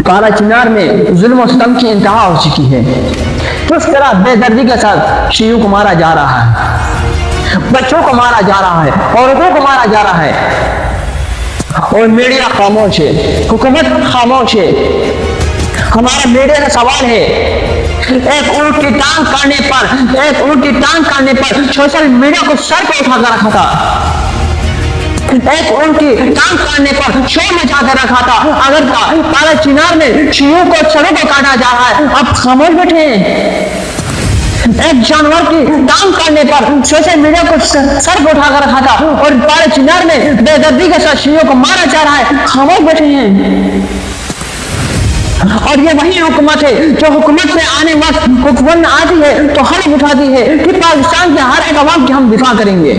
काला चिनार में जुल्म और सितम की इंतहा हो चुकी है। किस तरह बेदर्दी के साथ शियों को मारा जा रहा है, बच्चों को मारा जा रहा है, औरतों को मारा जा रहा है, और मीडिया खामोश है, हुकूमत खामोश है। हमारा मीडिया का सवाल है, एक ऊंट की टांग काटने पर सोशल मीडिया को सर पे उठा कर रखा था, एक ऊंट की टांग काटने पर शोर मचा कर रखा था। अगर काला चिनार में शियों को सरों को काटा जा रहा है, अब खामोश बैठे हैं। एक जानवर की टांग काटने पर सोशल मीडिया को सर पे उठा कर रखा था, और काले चिनार में बेदर्दी के साथ शियों को मारा जा रहा है, खामोश बैठे हैं। और ये वही हुकूमत है जो हुकूमत में आने वक्त हुकूमत में आती है तो हल्फ उठाती है कि पाकिस्तान के हर एक अवाम की हम दिफा करेंगे,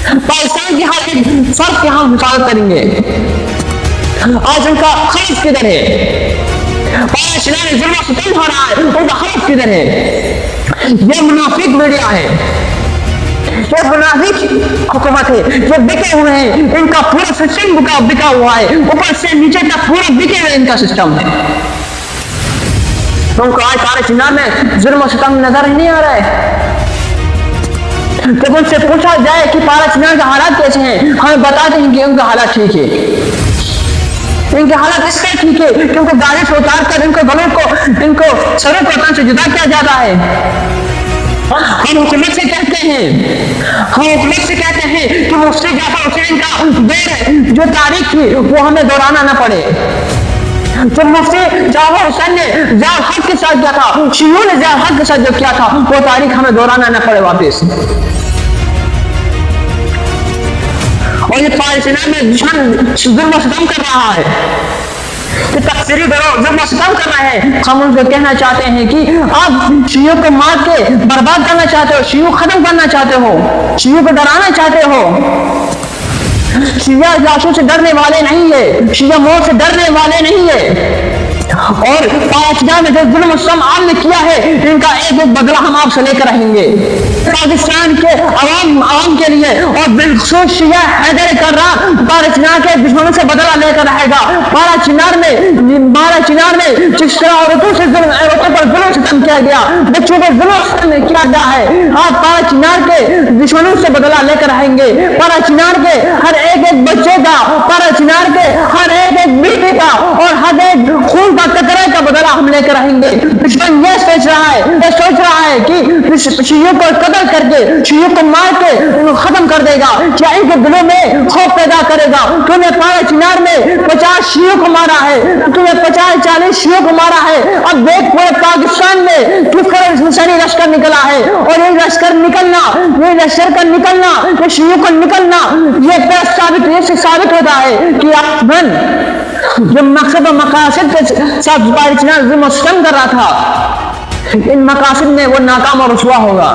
पाकिस्तान की हर एक फर्द की हम हिफाजत करेंगे। आज उनका खर्च किधर है? पाकिस्तान जुल्म और सितम हो रहा है, उनका खर्च किधर है? ये मुनाफिक मीडिया है, ये मुनाफिक हुकूमत है, ये बिके हुए हैं, इनका पूरा सिस्टम बिका हुआ है, ऊपर से नीचे तक पूरा बिके हुए इनका सिस्टम है। तो उनको आज काले चिनार में जुल्म और सितम नजर नहीं आ रहा है। जब उनसे पूछा जाए कि काला चिनार के हालात कैसे हैं, हमें बताते हैं कि उनके हालात ठीक है। इनके हालात इसलिए ठीक है क्योंकि गाड़ी से उतार कर इनको गलों को, इनको सरों को तन से जुदा किया जाता है। हम हुकूमत से कहते हैं कि मुफ्ती जाफर हुसैन का दौर जो तारीख थी वो हमें दोहराना न पड़े। जब मुफ्ती जाफर हुसैन ने ज़ियाउल हक के साथ किया था, शियों ने ज़ियाउल हक के साथ जो किया था, वो तारीख हमें दोहराना न पड़े वापस। और ये पाकिस्तान में दुश्मन जुल्म और सितम कर रहा है, तकसीरी जुल्म और सितम कर रहे हैं। हम उनको कहना चाहते हैं कि आप शियों को मार के बर्बाद करना चाहते हो, शियों खत्म करना चाहते हो, शियों को डराना चाहते हो। शिया लाशों से डरने वाले नहीं है, शिया मौत से डरने वाले नहीं है। और पाकिस्तान में जो जुल्म सितम आपने किया है, इनका एक एक बदला हम आपसे लेकर रहेंगे। पाकिस्तान के अवाम के लिए और बिलखुसूस शिया हैदर कर्रार पाकिस्तान के दुश्मनों से बदला लेकर रहेगा। काला चिनार में जिस तरह औरतों पर जुल्म सितम किया गया, बच्चों पर जुल्म सितम किया गया है, आप काला चिनार के दुश्मनों से बदला लेकर रहेंगे। काला चिनार के हर एक बच्चे का, काला चिनार के हर एक बेटे का और हर एक खून का कतरे का बदला हम लेकर रहेंगे। दुश्मन ये सोच रहा है कि शियों को कत्ल करके, शियों को मार के उनको खत्म कर देगा, क्या इनके दिलों में खौफ पैदा करेगा। तूने काला चिनार में 50 शियों को मारा है, तूने 50-40 शियों को मारा है। अब देख पूरे पाकिस्तान में किस तरह हुसैनी लश्कर निकला है, और ये लश्कर निकलना, ये शियों को निकलना, ये साबित होता है कि आप जो मकसद और मकासद के साथ जुल्म और सितम कर रहा था, इन मकासद में वो नाकाम और रुसवा होगा।